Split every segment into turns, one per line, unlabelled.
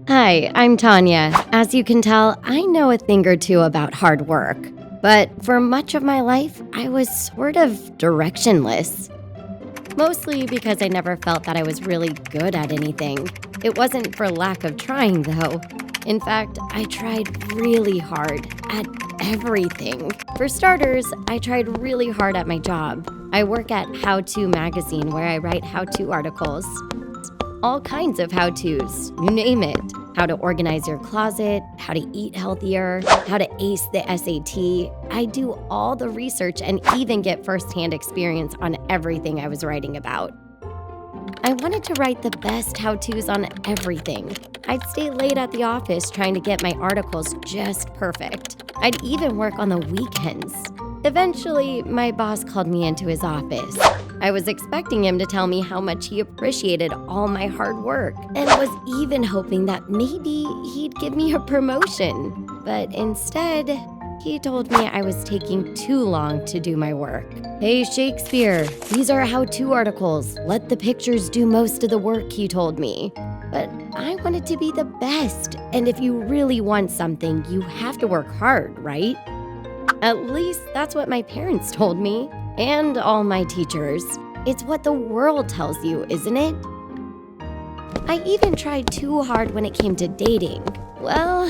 Hi, I'm Tanya. As you can tell, I know a thing or two about hard work. But for much of my life, I was sort of directionless. Mostly because I never felt that I was really good at anything. It wasn't for lack of trying, though. In fact, I tried really hard at everything. For starters, I tried really hard at my job. I work at How To magazine where I write how-to articles. All kinds of how-tos, you name it. How to organize your closet, how to eat healthier, how to ace the SAT. I do all the research and even get firsthand experience on everything I was writing about. I wanted to write the best how-tos on everything. I'd stay late at the office trying to get my articles just perfect. I'd even work on the weekends. Eventually, my boss called me into his office. I was expecting him to tell me how much he appreciated all my hard work and was even hoping that maybe he'd give me a promotion. But instead, he told me I was taking too long to do my work. "Hey, Shakespeare, these are how-to articles. Let the pictures do most of the work," he told me. But I wanted to be the best, and if you really want something, you have to work hard, right? At least that's what my parents told me, and all my teachers. It's what the world tells you, isn't it? I even tried too hard when it came to dating. Well,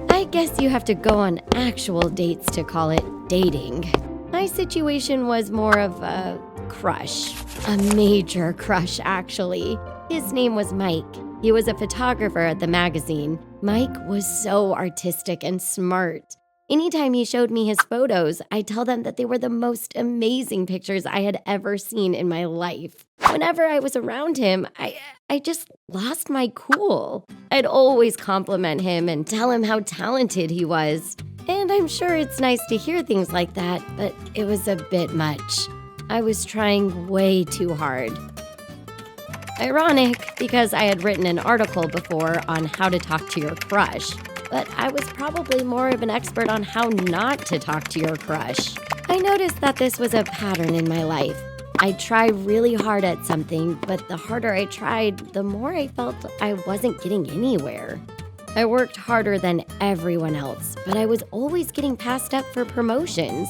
I guess you have to go on actual dates to call it dating. My situation was more of a crush. A major crush, actually. His name was Mike. He was a photographer at the magazine. Mike was so artistic and smart. Anytime he showed me his photos, I'd tell them that they were the most amazing pictures I had ever seen in my life. Whenever I was around him, I just lost my cool. I'd always compliment him and tell him how talented he was. And I'm sure it's nice to hear things like that, but it was a bit much. I was trying way too hard. Ironic, because I had written an article before on how to talk to your crush. But I was probably more of an expert on how not to talk to your crush. I noticed that this was a pattern in my life. I'd try really hard at something, but the harder I tried, the more I felt I wasn't getting anywhere. I worked harder than everyone else, but I was always getting passed up for promotions.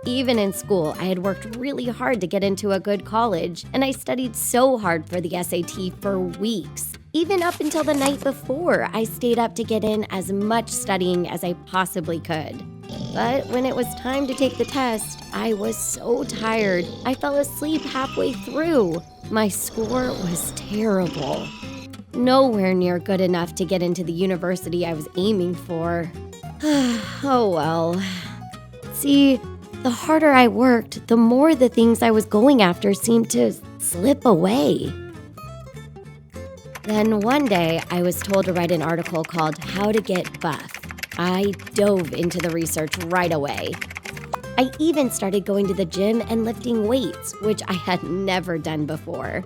Even in school, I had worked really hard to get into a good college, and I studied so hard for the SAT for weeks. Even up until the night before, I stayed up to get in as much studying as I possibly could. But when it was time to take the test, I was so tired, I fell asleep halfway through. My score was terrible. Nowhere near good enough to get into the university I was aiming for. Oh well. See, the harder I worked, the more the things I was going after seemed to slip away. Then one day, I was told to write an article called How to Get Buff. I dove into the research right away. I even started going to the gym and lifting weights, which I had never done before.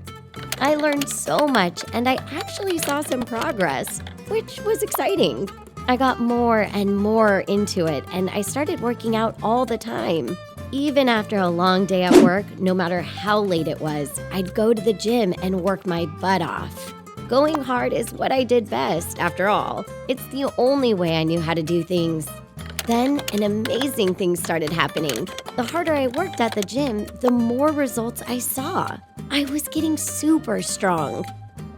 I learned so much, and I actually saw some progress, which was exciting. I got more and more into it, and I started working out all the time. Even after a long day at work, no matter how late it was, I'd go to the gym and work my butt off. Going hard is what I did best, after all. It's the only way I knew how to do things. Then an amazing thing started happening. The harder I worked at the gym, the more results I saw. I was getting super strong.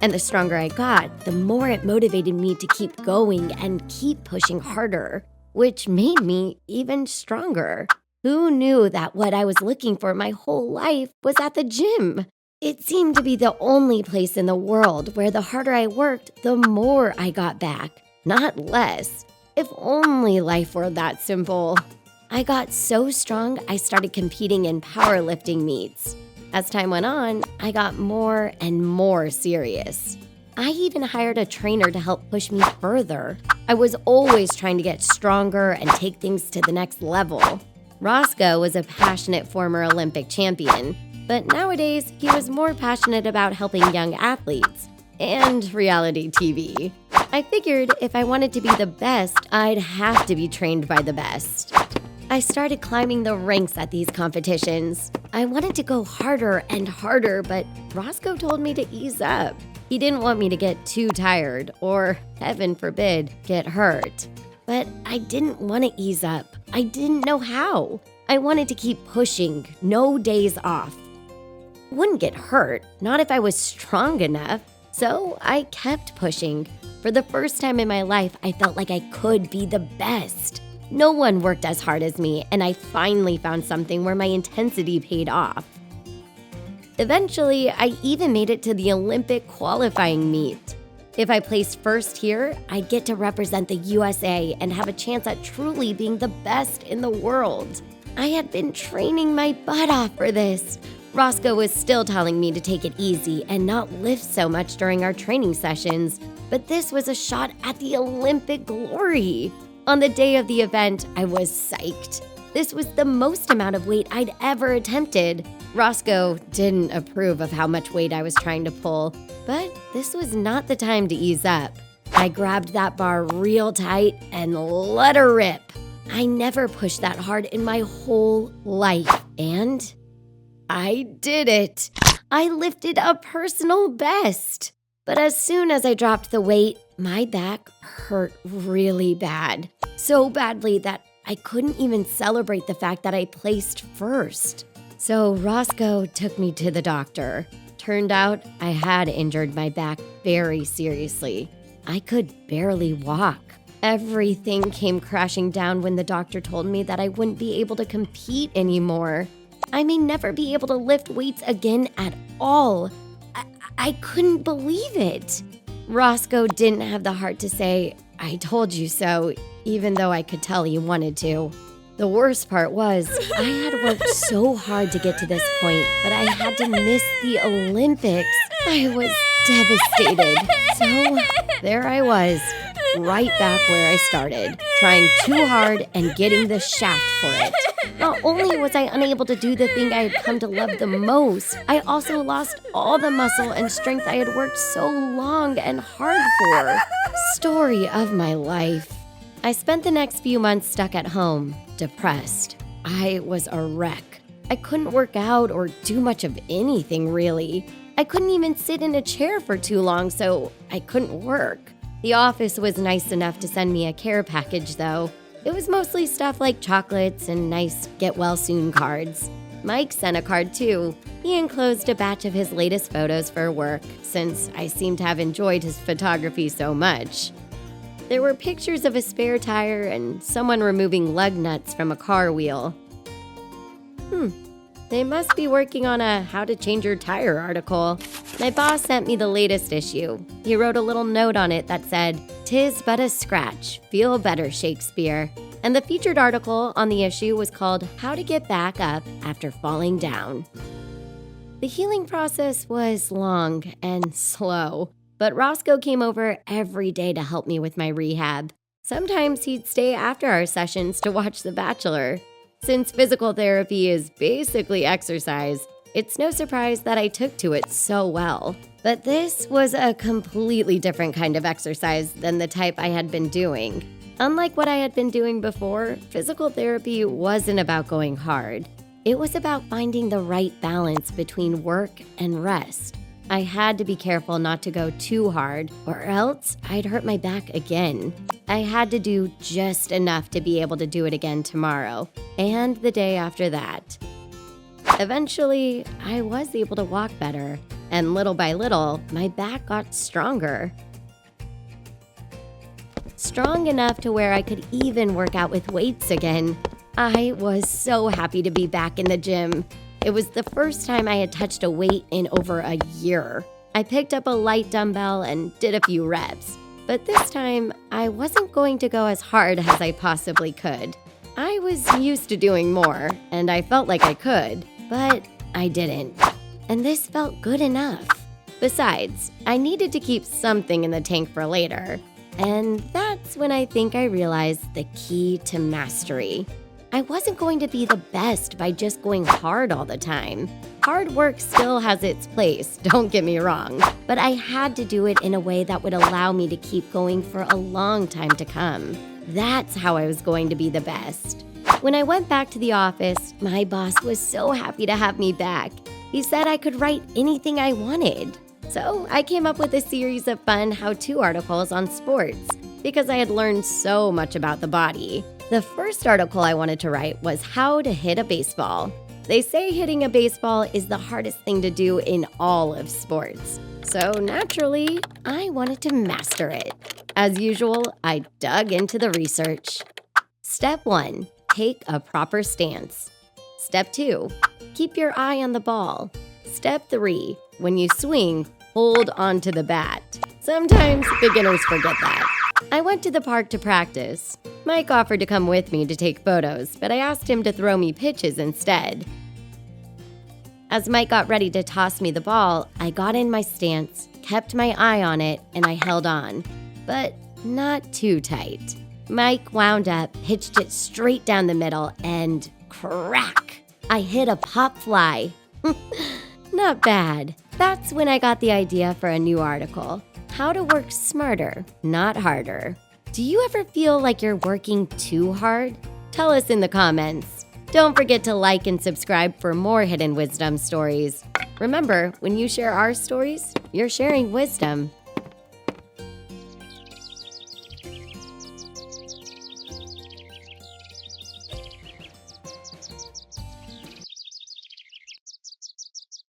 And the stronger I got, the more it motivated me to keep going and keep pushing harder, which made me even stronger. Who knew that what I was looking for my whole life was at the gym? It seemed to be the only place in the world where the harder I worked, the more I got back, not less. If only life were that simple. I got so strong, I started competing in powerlifting meets. As time went on, I got more and more serious. I even hired a trainer to help push me further. I was always trying to get stronger and take things to the next level. Roscoe was a passionate former Olympic champion, but nowadays he was more passionate about helping young athletes and reality TV. I figured if I wanted to be the best, I'd have to be trained by the best. I started climbing the ranks at these competitions. I wanted to go harder and harder, but Roscoe told me to ease up. He didn't want me to get too tired or, heaven forbid, get hurt. But I didn't want to ease up. I didn't know how. I wanted to keep pushing, no days off. Wouldn't get hurt, not if I was strong enough. So I kept pushing. For the first time in my life, I felt like I could be the best. No one worked as hard as me, and I finally found something where my intensity paid off. Eventually, I even made it to the Olympic qualifying meet. If I placed first here, I'd get to represent the USA and have a chance at truly being the best in the world. I had been training my butt off for this. Roscoe was still telling me to take it easy and not lift so much during our training sessions, but this was a shot at the Olympic glory. On the day of the event, I was psyched. This was the most amount of weight I'd ever attempted. Roscoe didn't approve of how much weight I was trying to pull, but this was not the time to ease up. I grabbed that bar real tight and let her rip. I never pushed that hard in my whole life, and I did it. I lifted a personal best. But as soon as I dropped the weight, my back hurt really bad. So badly that I couldn't even celebrate the fact that I placed first. So Roscoe took me to the doctor. Turned out I had injured my back very seriously. I could barely walk. Everything came crashing down when the doctor told me that I wouldn't be able to compete anymore. I may never be able to lift weights again at all. I couldn't believe it. Roscoe didn't have the heart to say, "I told you so," even though I could tell he wanted to. The worst part was, I had worked so hard to get to this point, but I had to miss the Olympics. I was devastated. So there I was, right back where I started, trying too hard and getting the shaft for it. Not only was I unable to do the thing I had come to love the most, I also lost all the muscle and strength I had worked so long and hard for. Story of my life. I spent the next few months stuck at home, depressed. I was a wreck. I couldn't work out or do much of anything really. I couldn't even sit in a chair for too long, so I couldn't work. The office was nice enough to send me a care package though. It was mostly stuff like chocolates and nice get-well-soon cards. Mike sent a card too. He enclosed a batch of his latest photos for work, since I seem to have enjoyed his photography so much. There were pictures of a spare tire and someone removing lug nuts from a car wheel. They must be working on a how to change your tire article. My boss sent me the latest issue. He wrote a little note on it that said, "'Tis but a scratch, feel better, Shakespeare." And the featured article on the issue was called How to Get Back Up After Falling Down. The healing process was long and slow, but Roscoe came over every day to help me with my rehab. Sometimes he'd stay after our sessions to watch The Bachelor. Since physical therapy is basically exercise, it's no surprise that I took to it so well. But this was a completely different kind of exercise than the type I had been doing. Unlike what I had been doing before, physical therapy wasn't about going hard. It was about finding the right balance between work and rest. I had to be careful not to go too hard, or else I'd hurt my back again. I had to do just enough to be able to do it again tomorrow, and the day after that. Eventually, I was able to walk better, and little by little, my back got stronger. Strong enough to where I could even work out with weights again. I was so happy to be back in the gym. It was the first time I had touched a weight in over a year. I picked up a light dumbbell and did a few reps. But this time, I wasn't going to go as hard as I possibly could. I was used to doing more, and I felt like I could, but I didn't. And this felt good enough. Besides, I needed to keep something in the tank for later. And that's when I think I realized the key to mastery. I wasn't going to be the best by just going hard all the time. Hard work still has its place, don't get me wrong, but I had to do it in a way that would allow me to keep going for a long time to come. That's how I was going to be the best. When I went back to the office, my boss was so happy to have me back. He said I could write anything I wanted. So I came up with a series of fun how-to articles on sports because I had learned so much about the body. The first article I wanted to write was how to hit a baseball. They say hitting a baseball is the hardest thing to do in all of sports. So naturally, I wanted to master it. As usual, I dug into the research. Step 1. Take a proper stance. Step 2. Keep your eye on the ball. Step 3. When you swing, hold onto the bat. Sometimes beginners forget that. I went to the park to practice. Mike offered to come with me to take photos, but I asked him to throw me pitches instead. As Mike got ready to toss me the ball, I got in my stance, kept my eye on it, and I held on. But not too tight. Mike wound up, pitched it straight down the middle, and crack! I hit a pop fly. Not bad. That's when I got the idea for a new article. How to work smarter, not harder. Do you ever feel like you're working too hard? Tell us in the comments. Don't forget to like and subscribe for more hidden wisdom stories. Remember, when you share our stories, you're sharing wisdom.